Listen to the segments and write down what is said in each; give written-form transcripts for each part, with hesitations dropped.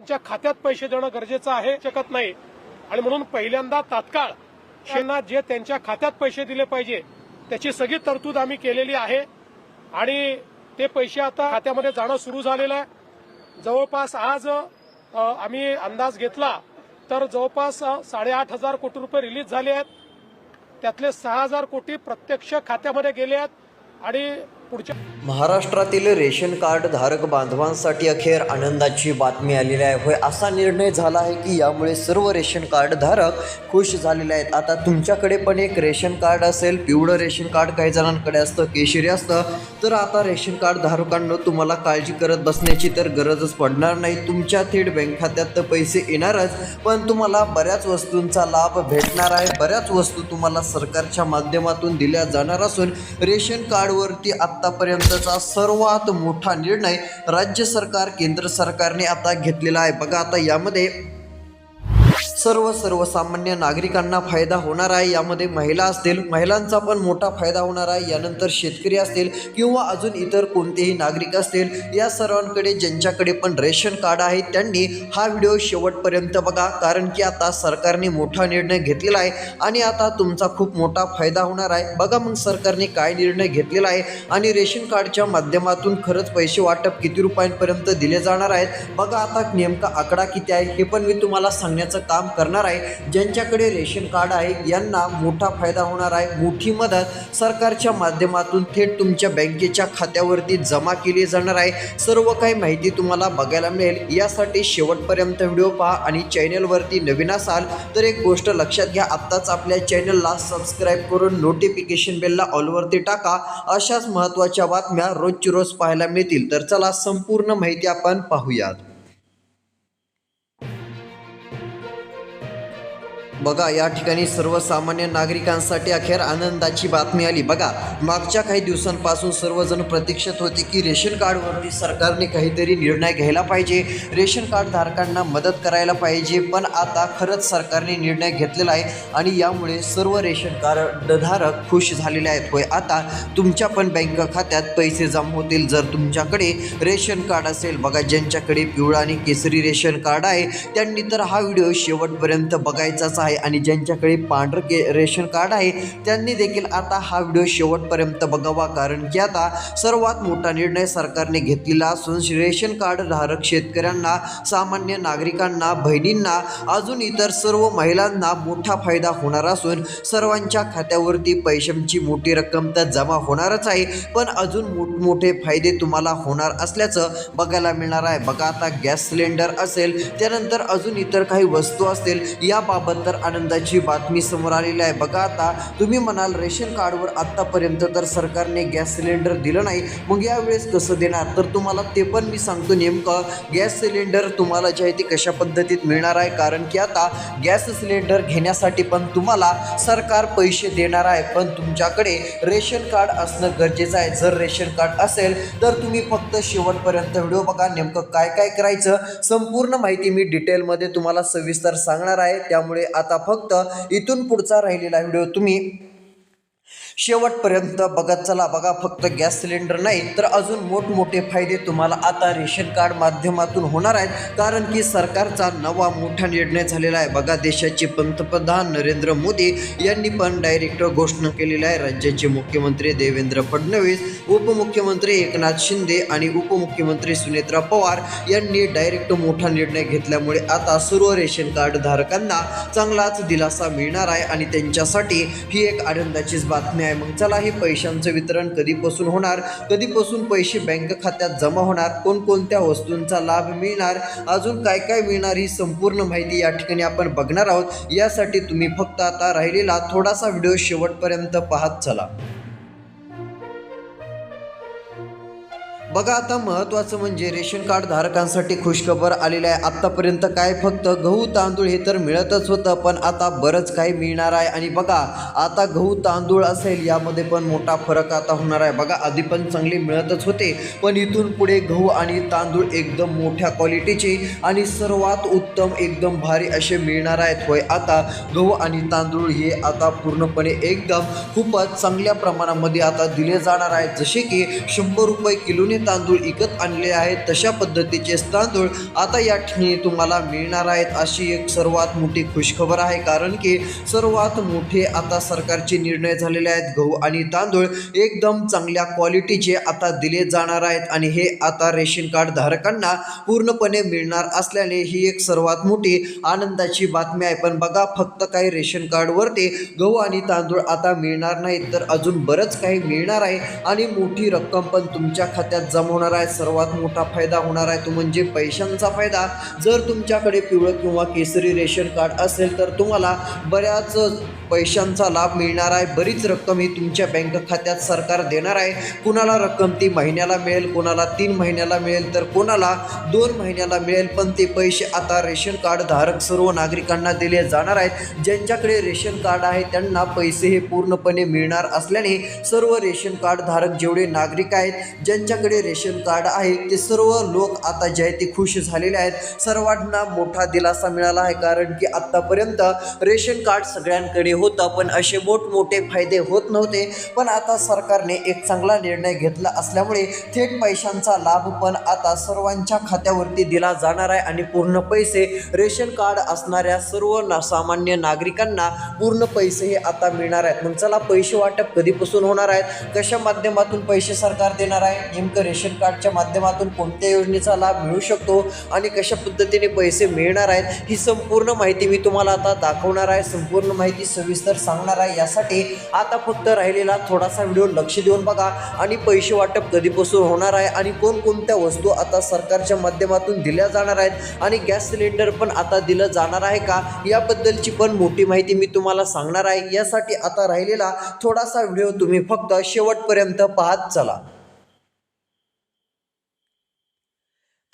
त्यांच्या खात्यात पैसे देणं गरजेचं आहे शकत नाही आणि म्हणून पहिल्यांदा तात्काळ शेना जे त्यांच्या खात्यात पैसे दिले पाहिजे त्याची सगळी तरतूद आम्ही केलेली आहे आणि ते पैसे आता खात्यामध्ये जाणं सुरू झालेलं आहे। जवळपास आज आम्ही अंदाज घेतला तर जवळपास 8,500 कोटी रुपये रिलीज झाले आहेत, त्यातले 6,000 कोटी प्रत्यक्ष खात्यामध्ये गेले आहेत आणि पुढच्या महाराष्ट्रातील रेशन कार्ड धारक बांधवांसाठी अखेर आनंदाची बातमी आलेली आहे। होय, असा निर्णय झाला आहे की यामुळे सर्व रेशन कार्ड धारक खुश झालेले आहेत। आता तुमच्याकडे पण एक रेशन कार्ड असेल, पिवळं रेशन कार्ड काही जणांकडे असतं, केशरी असतं, तर आता रेशन कार्ड धारकांना तुम्हाला काळजी करत बसण्याची तर गरजच पडणार नाही। तुमच्या थेट बँक खात्यात तर पैसे येणारच, पण तुम्हाला बऱ्याच वस्तूंचा लाभ भेटणार आहे। बऱ्याच वस्तू तुम्हाला सरकारच्या माध्यमातून दिल्या जाणार असून रेशन कार्डवरती आतापर्यंतचा सर्वात मोठा निर्णय राज्य सरकार केंद्र सरकारने आता घेतलेला आहे। बघा, आता यामध्ये सर्वसामान्य नागरिकांना फायदा होणार आहे। यामध्ये महिला असतील, महिलांचा पण मोठा फायदा होणार आहे। यानंतर शेतकरी असतील किंवा अजून इतर कोणतेही नागरिक असतील, या सर्वांकडे ज्यांच्याकडे पण रेशन कार्ड आहे त्यांनी हा व्हिडिओ शेवटपर्यंत बघा, कारण की आता सरकारने मोठा निर्णय घेतलेला आहे आणि आता तुमचा खूप मोठा फायदा होणार आहे। बघा मग सरकारने काय निर्णय घेतलेला आहे आणि रेशन कार्डच्या माध्यमातून खरंच पैसे वाटप किती रुपयांपर्यंत दिले जाणार आहेत। बघा, आता नेमका आकडा किती आहे हे पण मी तुम्हाला सांगण्याचं काम करणार आहे। ज्यांच्याकडे रेशन कार्ड आहे यांना मोठा फायदा होणार आहे, मोठी मदत सरकारच्या माध्यमातून थेट तुमच्या बँकेच्या खात्यावरती जमा केली जाणार आहे। सर्व काही माहिती तुम्हाला बघायला मिळेल, यासाठी शेवटपर्यंत व्हिडिओ पहा आणि चॅनलवरती नवीन असाल तर एक गोष्ट लक्षात घ्या, आत्ताच आपल्या चॅनलला सबस्क्राईब करून नोटिफिकेशन बेलला ऑलवरती टाका। अशाच महत्त्वाच्या बातम्या रोजची रोज पाहायला मिळतील। तर चला संपूर्ण माहिती आपण पाहूयात। बघा, या ठिकाणी सर्वसामान्य नागरिकांसाठी अखेर आनंदाची बातमी आली। बघा, मागच्या काही दिवसांपासून सर्वजण प्रतीक्षित होते की रेशन कार्डवरती सरकारने काहीतरी निर्णय घ्यायला पाहिजे, रेशन कार्ड धारकांना मदत करायला पाहिजे, पण आता खरंच सरकारने निर्णय घेतलेला आहे आणि यामुळे सर्व रेशन कार्ड धारक खुश झालेले आहेत। होय, आता तुमच्या पण बँक खात्यात पैसे जमा होतील जर तुमच्याकडे रेशन कार्ड असेल। बघा, ज्यांच्याकडे पिवळा आणि केसरी रेशन कार्ड आहे त्यांनी तर हा व्हिडिओ शेवटपर्यंत बघायचाच आहे आणि ज्यांच्याकडे पांढरं रेशन कार्ड आहे त्यांनी देखील आता हा व्हिडिओ शेवटपर्यंत बघावा, कारण की आता सर्वात मोठा निर्णय सरकारने घेतलेला असून रेशन कार्ड धारक शेतकऱ्यांना, सामान्य नागरिकांना, बहिणींना, अजून इतर सर्व महिलांना मोठा फायदा होणार असून सर्वांच्या खात्यावरती पैशांची मोठी रक्कम तर जमा होणारच आहे, पण अजून मोठमोठे फायदे तुम्हाला होणार असल्याचं बघायला मिळणार आहे। बघा, आता गॅस सिलेंडर असेल, त्यानंतर अजून इतर काही वस्तू असतील, याबाबत तर आनंदाची बातमी समोर आलेली आहे। बघा, आता तुम्ही म्हणाल रेशन कार्डवर आतापर्यंत तर सरकारने गॅस सिलेंडर दिलं नाही, मग यावेळेस कसं देणार? तर तुम्हाला ते पण मी सांगतो, नेमकं गॅस सिलेंडर तुम्हाला जे आहे ते कशा पद्धतीत मिळणार आहे, कारण की आता गॅस सिलेंडर घेण्यासाठी पण तुम्हाला सरकार पैसे देणार आहे, पण तुमच्याकडे रेशन कार्ड असणं गरजेचं आहे। जर रेशन कार्ड असेल तर तुम्ही फक्त शेवटपर्यंत व्हिडिओ बघा, नेमकं काय काय करायचं संपूर्ण माहिती मी डिटेलमध्ये तुम्हाला सविस्तर सांगणार आहे। त्यामुळे आता फक्त इथून पुढचा राहिलेला व्हिडिओ तुम्ही शेवटपर्यंत बघत चला। बघा, फक्त गॅस सिलेंडर नाही तर अजून मोठमोठे फायदे तुम्हाला आता रेशन कार्ड माध्यमातून होणार आहेत, कारण की सरकारचा नवा मोठा निर्णय झालेला आहे। बघा, देशाचे पंतप्रधान नरेंद्र मोदी यांनी पण डायरेक्ट घोषणा केलेली आहे। राज्याचे मुख्यमंत्री देवेंद्र फडणवीस, उपमुख्यमंत्री एकनाथ शिंदे आणि उपमुख्यमंत्री सुनेत्रा पवार यांनी डायरेक्ट मोठा निर्णय घेतल्यामुळे आता सर्व रेशन कार्ड धारकांना चांगलाच दिलासा मिळणार आहे आणि त्यांच्यासाठी ही एक आनंदाचीच बातमी आहे। मग चला, हे पैशांचं वितरण कधीपासून होणार, कधीपासून पैसे बँक खात्यात जमा होणार, कोणकोणत्या वस्तूंचा लाभ मिळणार, अजून काय काय मिळणार, ही संपूर्ण माहिती या ठिकाणी आपण बघणार आहोत। यासाठी तुम्ही फक्त आता राहिलेला थोडासा व्हिडिओ शेवटपर्यंत पाहत चला। बघा, आता महत्त्वाचं म्हणजे रेशन कार्ड धारकांसाठी खुशखबर आलेली आहे। आत्तापर्यंत काय फक्त गहू तांदूळ हे तर मिळतच होतं, पण आता बरंच काही मिळणार आहे। आणि बघा, आता गहू तांदूळ असेल यामध्ये पण मोठा फरक आता होणार आहे। बघा, आधी पण चांगले मिळतच होते, पण इथून पुढे गहू आणि तांदूळ एकदम मोठ्या क्वालिटीचे आणि सर्वात उत्तम एकदम भारी असे मिळणार आहेत। होय, आता गहू आणि तांदूळ हे आता पूर्णपणे एकदम खूपच चांगल्या प्रमाणामध्ये आता दिले जाणार आहेत, जसे की 100 रुपये किलोने तांदूळ विकत आणले आहेत तशा पद्धतीचे तांदूळ आता या ठिकाणी तुम्हाला मिळणार आहेत अशी एक सर्वात मोठी खुशखबर आहे। कारण की सर्वात मोठे आता सरकारचे निर्णय झालेले आहेत। गहू आणि तांदूळ एकदम चांगल्या क्वालिटीचे आता दिले जाणार आहेत आणि हे आता रेशन कार्ड धारकांना पूर्णपणे मिळणार असल्याने ही एक सर्वात मोठी आनंदाची बातमी आहे। पण बघा, फक्त काही रेशन कार्डवरती गहू आणि तांदूळ आता मिळणार नाहीत तर अजून बरंच काही मिळणार आहे आणि मोठी रक्कम पण तुमच्या खात्यात जमा होणार आहे। सर्वात मोठा फायदा होणार आहे तो म्हणजे पैशांचा फायदा। जर तुमच्याकडे पिवळं किंवा केसरी रेशन कार्ड असेल तर तुम्हाला बऱ्याच पैशांचा लाभ मिळणार आहे। बरीच रक्कम ही तुमच्या बँक खात्यात सरकार देणार आहे। कुणाला रक्कम ती महिन्याला मिळेल, कोणाला 3 महिन्याला मिळेल तर कोणाला 2 महिन्याला मिळेल, पण ते पैसे आता रेशन कार्ड धारक सर्व नागरिकांना दिले जाणार आहेत। ज्यांच्याकडे रेशन कार्ड आहे त्यांना पैसे हे पूर्णपणे मिळणार असल्याने सर्व रेशन कार्ड धारक जेवढे नागरिक आहेत ज्यांच्याकडे रेशन कार्ड आहे ते सर्व लोक आता जे आहे ते खुश झालेले आहेत। सर्वांना मोठा दिलासा मिळाला आहे कारण की आतापर्यंत रेशन कार्ड सगळ्यांकडे होतं पण असे मोठमोठे फायदे होत नव्हते। पण आता सरकारने एक चांगला निर्णय घेतला असल्यामुळे थेट पैशांचा लाभ पण आता सर्वांच्या खात्यावरती दिला जाणार आहे आणि पूर्ण पैसे रेशन कार्ड असणाऱ्या सर्व सामान्य नागरिकांना पूर्ण पैसे हे आता मिळणार आहेत। मग चला, पैसे वाटप कधीपासून होणार आहेत, कशा माध्यमातून पैसे सरकार देणार आहे, नेमकं रेशन कार्डच्या माध्यमातून कोणत्या योजनेचा लाभ मिळू शकतो आणि कशा पद्धतीने पैसे मिळणार आहेत, ही संपूर्ण माहिती मी तुम्हाला आता दाखवणार आहे। संपूर्ण माहिती सविस्तर सांगणार आहे। यासाठी आता फक्त राहिलेला थोडासा व्हिडिओ लक्ष देऊन बघा आणि पैसे वाटप कधीपासून होणार आहे आणि कोणकोणत्या वस्तू आता सरकारच्या माध्यमातून दिल्या जाणार आहेत आणि गॅस सिलेंडर पण आता दिलं जाणार आहे का, याबद्दलची पण मोठी माहिती मी तुम्हाला सांगणार आहे। यासाठी आता राहिलेला थोडासा व्हिडिओ तुम्ही फक्त शेवटपर्यंत पाहत चला।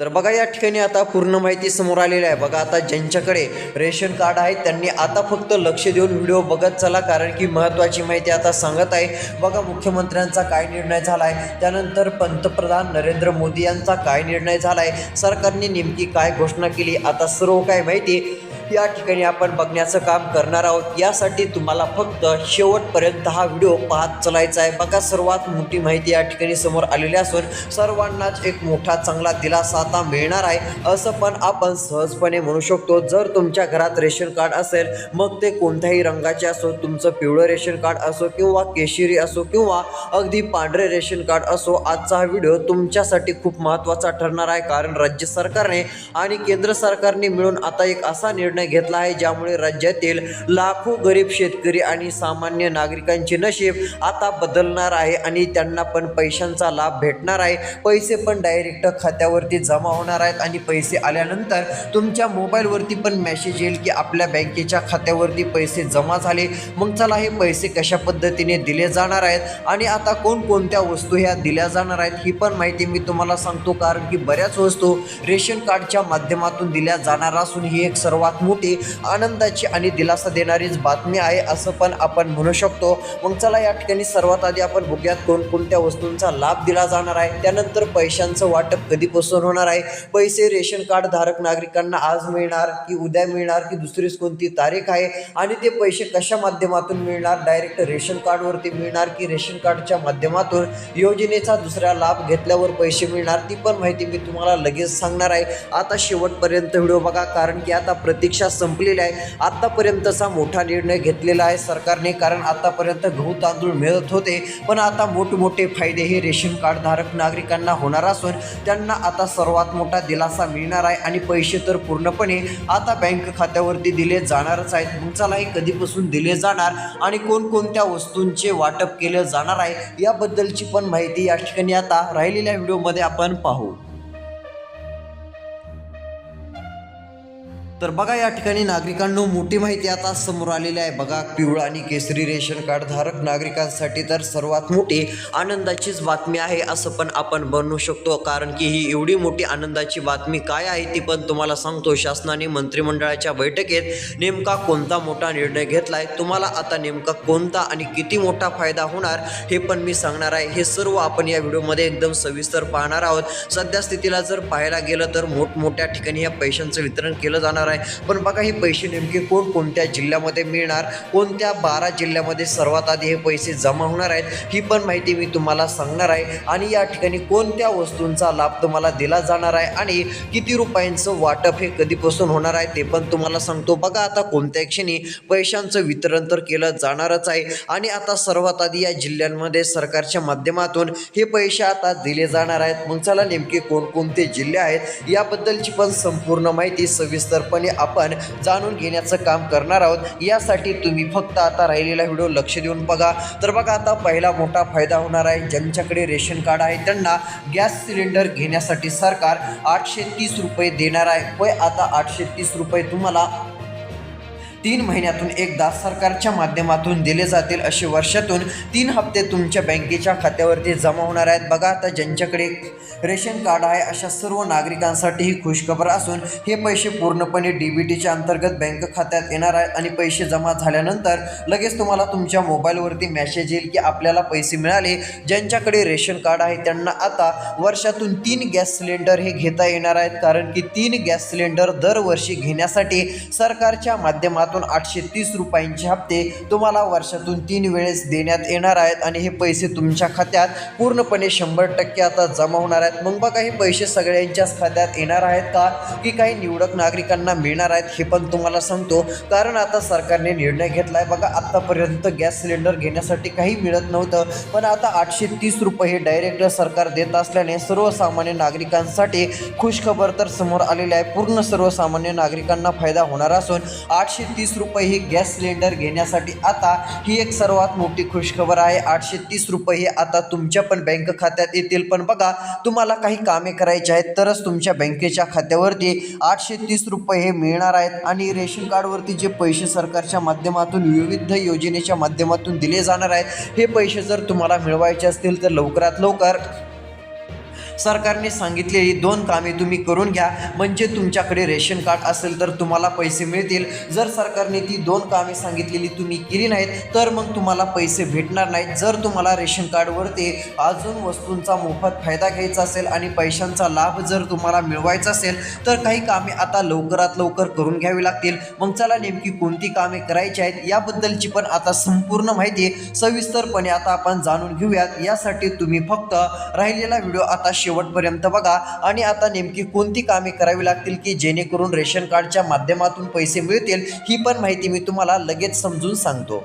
तर बघा, या ठिकाणी आता पूर्ण माहिती समोर आलेली आहे। बघा, आता ज्यांच्याकडे रेशन कार्ड आहे त्यांनी आता फक्त लक्ष देऊन व्हिडिओ बघत चला कारण की महत्त्वाची माहिती आता सांगत आहे। बघा, मुख्यमंत्र्यांचा काय निर्णय झाला आहे, त्यानंतर पंतप्रधान नरेंद्र मोदी यांचा काय निर्णय झाला आहे, सरकारने नेमकी काय घोषणा केली, आता सर्व काय माहिती या ठिकाणी आपण बघण्याचं काम करणार आहोत। यासाठी तुम्हाला फक्त शेवटपर्यंत हा व्हिडिओ पाहत चालायचा आहे। बघा, सर्वात मोठी माहिती या ठिकाणी समोर आलेली असून सर्वांनाच एक मोठा चांगला दिलासा आता मिळणार आहे असं पण आपण सहजपणे म्हणू शकतो। जर तुमच्या घरात रेशन कार्ड असेल, मग ते कोणत्याही रंगाचे असो, तुमचं पिवळं रेशन कार्ड असो किंवा केशरी असो किंवा अगदी पांढरे रेशन कार्ड असो, आजचा हा व्हिडिओ तुमच्यासाठी खूप महत्त्वाचा ठरणार आहे। कारण राज्य सरकारने आणि केंद्र सरकारने मिळून आता एक असा निर्णय घेतला आहे ज्यामुळे राज्यातील लाखो गरीब शेतकरी आणि सामान्य नागरिकांचे नशीब आता बदलणार आहे आणि त्यांना पण पैशांचा लाभ भेटणार आहे। पैसे पण डायरेक्ट खात्यावरती जमा होणार आहेत आणि पैसे आल्यानंतर तुमच्या मोबाईलवरती पण मेसेज येईल की आपल्या बँकेच्या खात्यावरती पैसे जमा झाले। मग चला, हे पैसे कशा पद्धतीने दिले जाणार आहेत आणि आता कोणकोणत्या वस्तू ह्या दिल्या जाणार आहेत ही पण माहिती मी तुम्हाला सांगतो। कारण की बऱ्याच वस्तू रेशन कार्डच्या माध्यमातून दिल्या जाणार असून ही एक सर्वात मोठी आनंदाची आणि दिलासा देणारीच बातमी आहे असं पण आपण म्हणू शकतो। मग चला, या ठिकाणी सर्वात आधी आपण बघूयात कोणकोणत्या वस्तूंचा लाभ दिला जाणार आहे, त्यानंतर पैशांचं वाटप कधीपासून होणार आहे, पैसे रेशन कार्ड धारक नागरिकांना आज मिळणार की उद्या मिळणार की दुसरीच कोणती तारीख आहे आणि ते पैसे कशा माध्यमातून मिळणार, डायरेक्ट रेशन कार्डवरती मिळणार की रेशन कार्डच्या माध्यमातून योजनेचा दुसरा लाभ घेतल्यावर पैसे मिळणार, ती पण माहिती मी तुम्हाला लगेच सांगणार आहे। आता शेवटपर्यंत व्हिडिओ बघा कारण की आता प्रतीक्षा संपलेला आहे। आतापर्यंतचा मोठा निर्णय घेतलेला आहे सरकारने, कारण आतापर्यंत गहू तांदूळ मिळत होते पण आता मोठमोठे फायदे हे रेशन कार्ड धारक नागरिकांना होणार असून त्यांना आता सर्वात मोठा दिलासा मिळणार आहे आणि पैसे तर पूर्णपणे आता बँक खात्यावरती दिले जाणारच आहेत। मग चला, हे कधीपासून दिले जाणार आणि कोणकोणत्या वस्तूंचे वाटप केले जाणार आहे याबद्दलची पण माहिती या ठिकाणी आता राहिलेल्या व्हिडिओमध्ये आपण पाहू। तर बघा, या ठिकाणी नागरिकांनो मोठी माहिती आता समोर आलेली आहे। बघा, पिवळा आणि केसरी रेशन कार्ड धारक नागरिकांसाठी तर सर्वात मोठी आनंदाचीच बातमी आहे असं पण आपण बनवू शकतो। कारण की ही एवढी मोठी आनंदाची बातमी काय आहे ती पण तुम्हाला सांगतो। शासनाने मंत्रिमंडळाच्या बैठकीत नेमका कोणता मोठा निर्णय घेतलाय, तुम्हाला आता नेमका कोणता आणि किती मोठा फायदा होणार हे पण मी सांगणार आहे। हे सर्व आपण या व्हिडिओमध्ये एकदम सविस्तर पाहणार आहोत। सध्या स्थितीला जर पाहायला गेलं तर मोठमोठ्या ठिकाणी या पैशांचं वितरण केलं जाणार होणार आहे. पण बघा हे पैसे नेमके कोणत्या जिल्ह्यामध्ये मिळणार, कोणत्या 12 जिल्ह्यामध्ये सर्वात आधी हे पैसे जमा होणार आहेत, ही पण माहिती मी तुम्हाला सांगणार आहे. आणि या ठिकाणी कोणत्या वस्तूंचा लाभ तुम्हाला दिला जाणार आहे आणि किती रुपयांचं वाटप हे कधीपासून होणार आहे ते पण तुम्हाला सांगतो. बघा आता कोणत्या क्षणी पैशांचं वितरण तर केलं जाणारच आहे आणि आता सर्वात आधी या जिल्ह्यांमध्ये सरकारच्या माध्यमातून हे पैसे आता दिले जाणार आहेत. मग चला नेमके कोणकोणते जिल्हे आहेत याबद्दलची पण संपूर्ण माहिती सविस्तरपणे आपण जाणून घेण्याचं काम करणार आहोत. यासाठी तुम्ही फक्त आता राहिलेला व्हिडिओ लक्ष देऊन बघा. तर बघा आता पहिला मोठा फायदा होणार आहे. ज्यांच्याकडे रेशन कार्ड आहे त्यांना गॅस सिलेंडर घेण्यासाठी सरकार 830 रुपये देणार आहे. होय, आता 830 रुपये तुम्हाला 3 महिन्यातून एकदा सरकारच्या माध्यमातून दिले जातील. असे वर्षातून 3 हप्ते तुमच्या बँकेच्या खात्यावरती जमा होणार आहेत. बघा आता ज्यांच्याकडे रेशन कार्ड आहे अशा सर्व नागरिकांसाठी ही खुशखबर असून हे पैसे पूर्णपणे DBTच्या अंतर्गत बँक खात्यात येणार आहेत आणि पैसे जमा झाल्यानंतर लगेच तुम्हाला तुमच्या मोबाईलवरती मेसेज येईल की आपल्याला पैसे मिळाले. ज्यांच्याकडे रेशन कार्ड आहे त्यांना आता वर्षातून 3 गॅस सिलेंडर हे घेता येणार आहेत, कारण की 3 गॅस सिलेंडर दरवर्षी घेण्यासाठी सरकारच्या माध्यमातून 830 रुपयांचे हप्ते तुम्हाला वर्षातून 3 वेळेस देण्यात येणार आहेत आणि हे पैसे तुमच्या खात्यात पूर्णपणे 100% आता जमा होणार आहेत. मग बघा हे पैसे सगळ्यांच्याच खात्यात येणार आहेत का की काही निवडक नागरिकांना मिळणार आहेत हे पण तुम्हाला सांगतो. कारण आता सरकारने निर्णय घेतला आहे. बघा आतापर्यंत गॅस सिलेंडर घेण्यासाठी काही मिळत नव्हतं, पण आता 830 रुपये हे डायरेक्ट सरकार देत असल्याने सर्वसामान्य नागरिकांसाठी खुशखबर तर समोर आलेली आहे. पूर्ण सर्वसामान्य नागरिकांना फायदा होणार असून 830 रुपये ही गॅस सिलेंडर घेण्यासाठी आता ही एक सर्वात मोठी खुशखबर आहे. 830 रुपये हे आता तुमच्या पण बँक खात्यात येतील. पण बघा तुम्हाला काही कामे करायची आहेत तरच तुमच्या बँकेच्या खात्यावरती 830 रुपये हे मिळणार आहेत. आणि रेशन कार्डवरती जे पैसे सरकारच्या माध्यमातून विविध योजनेच्या माध्यमातून दिले जाणार आहेत, हे पैसे जर तुम्हाला मिळवायचे असतील तर लवकरात लवकर सरकारने सांगितलेली 2 कामे तुम्ही करून घ्या. म्हणजे तुमच्याकडे रेशन कार्ड असेल तर तुम्हाला पैसे मिळतील. जर सरकारने ती 2 कामे सांगितलेली तुम्ही केली नाहीत तर मग तुम्हाला पैसे भेटणार नाहीत. जर तुम्हाला रेशन कार्डवरती अजून वस्तूंचा मोफत फायदा घ्यायचा असेल आणि पैशांचा लाभ जर तुम्हाला मिळवायचा असेल तर काही कामे आता लवकरात लवकर करून घ्यावी लागतील. मग चला नेमकी कोणती कामे करायची आहेत याबद्दलची पण आता संपूर्ण माहिती सविस्तरपणे आता आपण जाणून घेऊयात. यासाठी तुम्ही फक्त राहिलेला व्हिडिओ आता शेवटपर्यंत बघा. आणि आता नेमकी कोणती कामे करावी लागतील की जेणेकरून रेशन कार्डच्या माध्यमातून पैसे मिळतील ही पण माहिती मी तुम्हाला लगेच समजून सांगतो.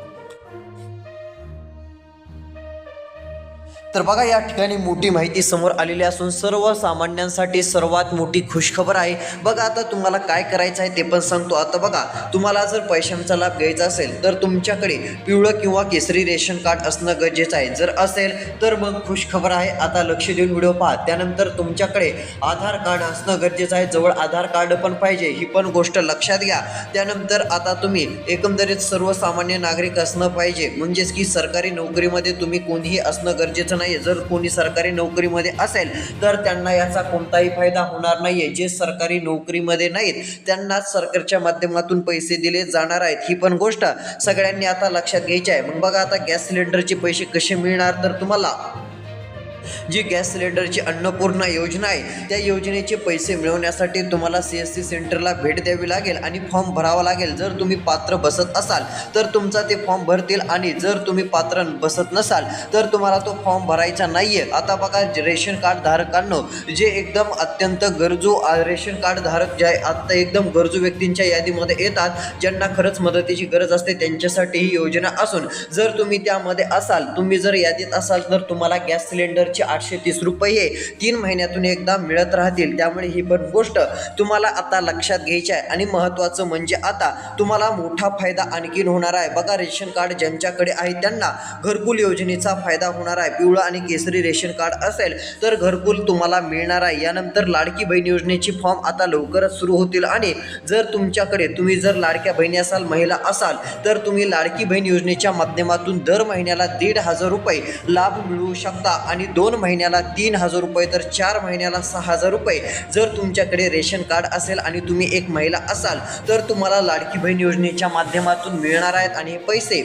तर बघा या ठिकाणी मोठी माहिती समोर आलेली असून सर्वसामान्यांसाठी सर्वात मोठी खुशखबर आहे. बघा आता तुम्हाला काय करायचं आहे ते पण सांगतो. आता बघा तुम्हाला जर पैशांचा लाभ घ्यायचा असेल तर तुमच्याकडे पिवळं किंवा केसरी रेशन कार्ड असणं गरजेचं आहे. जर असेल तर मग खुशखबर आहे. आता लक्ष देऊन व्हिडिओ पहा. त्यानंतर तुमच्याकडे आधार कार्ड असणं गरजेचं आहे. जवळ आधार कार्ड पण पाहिजे, ही पण गोष्ट लक्षात घ्या. त्यानंतर आता तुम्ही एकंदरीत सर्वसामान्य नागरिक असणं पाहिजे. म्हणजेच की सरकारी नोकरीमध्ये तुम्ही कोणीही असणं गरजेचं नाही. जर कोणी सरकारी नोकरीमध्ये असेल तर त्यांना याचा कोणताही फायदा होणार नाहीये. जे सरकारी नोकरीमध्ये नाहीत त्यांनाच सरकारच्या माध्यमातून पैसे दिले जाणार आहेत. ही पण गोष्ट सगळ्यांनी आता लक्षात घ्यायची आहे. मग बघा आता गॅस सिलेंडरचे पैसे कसे मिळणार, तर तुम्हाला जी गॅस सिलेंडरची अन्नपूर्णा योजना आहे त्या योजनेचे पैसे मिळवण्यासाठी तुम्हाला CSC सेंटरला भेट द्यावी लागेल आणि फॉर्म भरावा लागेल. जर तुम्ही पात्र बसत असाल तर तुमचा ते फॉर्म भरतील आणि जर तुम्ही पात्र बसत नसाल तर तुम्हाला तो फॉर्म भरायचा नाहीये. आता बघा रेशन कार्ड धारकांनो, जे एकदम अत्यंत गरजू रेशन कार्ड धारक जे आहे आता एकदम गरजू व्यक्तींच्या यादीमध्ये येतात, ज्यांना खरंच मदतीची गरज असते, त्यांच्यासाठी ही योजना असून जर तुम्ही त्यामध्ये असाल, तुम्ही जर यादीत असाल तर तुम्हाला गॅस सिलेंडरची 830 रुपये 3 महिन्यातून एकदा मिळत राहतील. त्यामुळे ही पण गोष्ट तुम्हाला आता लक्षात घ्यायची आहे. आणि महत्त्वाचं म्हणजे आता तुम्हाला मोठा फायदा आणखीन होणार आहे. बघा रेशन कार्ड ज्यांच्याकडे आहे त्यांना घरकुल योजनेचा फायदा होणार आहे. पिवळं आणि केसरी रेशन कार्ड असेल तर घरकुल तुम्हाला मिळणार आहे. यानंतर लाडकी बहीण योजनेची फॉर्म आता लवकरच सुरू होतील. आणि जर तुमच्याकडे तुम्ही जर लाडक्या बहिणी असाल, महिला असाल, तर तुम्ही लाडकी बहीण योजनेच्या माध्यमातून दर महिन्याला 1,500 रुपये लाभ मिळवू शकता. आणि 2 महिन्याला 3,000 रुपये, तर 4 महिन्याला 6,000 रुपये. जर तुमच्याकडे रेशन कार्ड असेल आणि तुम्ही एक महिला असाल तर तुम्हाला लाडकी बहीण योजनेच्या माध्यमातून मिळणार आहेत. आणि हे पैसे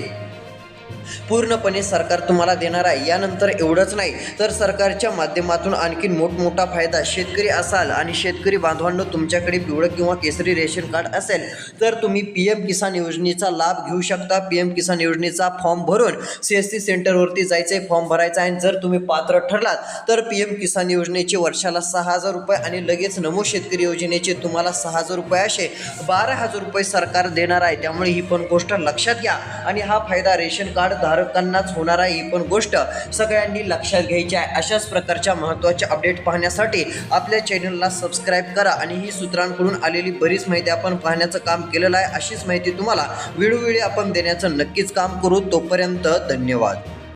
पूर्णपणे सरकार तुम्हाला देणार आहे. यानंतर एवढंच नाही तर सरकारच्या माध्यमातून आणखीन मोठमोठा फायदा शेतकरी असाल आणि शेतकरी बांधवांनो तुमच्याकडे पिवळं किंवा केसरी रेशन कार्ड असेल तर तुम्ही PM किसान योजनेचा लाभ घेऊ शकता. PM किसान योजनेचा फॉर्म भरून CSC सेंटरवरती जायचे, फॉर्म भरायचा आहे. जर तुम्ही पात्र ठरलात तर PM किसान योजनेचे वर्षाला 6,000 रुपये आणि लगेच नमो शेतकरी योजनेचे तुम्हाला 6,000 रुपये असे 12,000 रुपये सरकार देणार आहे. त्यामुळे ही पण गोष्ट लक्षात घ्या आणि हा फायदा रेशन कार्ड धारकांनाच होणार आहे. ही पण गोष्ट सगळ्यांनी लक्षात घ्यायची आहे. अशाच प्रकारच्या महत्त्वाच्या अपडेट पाहण्यासाठी आपल्या चॅनलला सबस्क्राईब करा आणि ही सूत्रांकडून आलेली बरीच माहिती आपण पाहण्याचं काम केलेलं आहे. अशीच माहिती तुम्हाला वेळोवेळी आपण देण्याचं नक्कीच काम करू. तोपर्यंत धन्यवाद.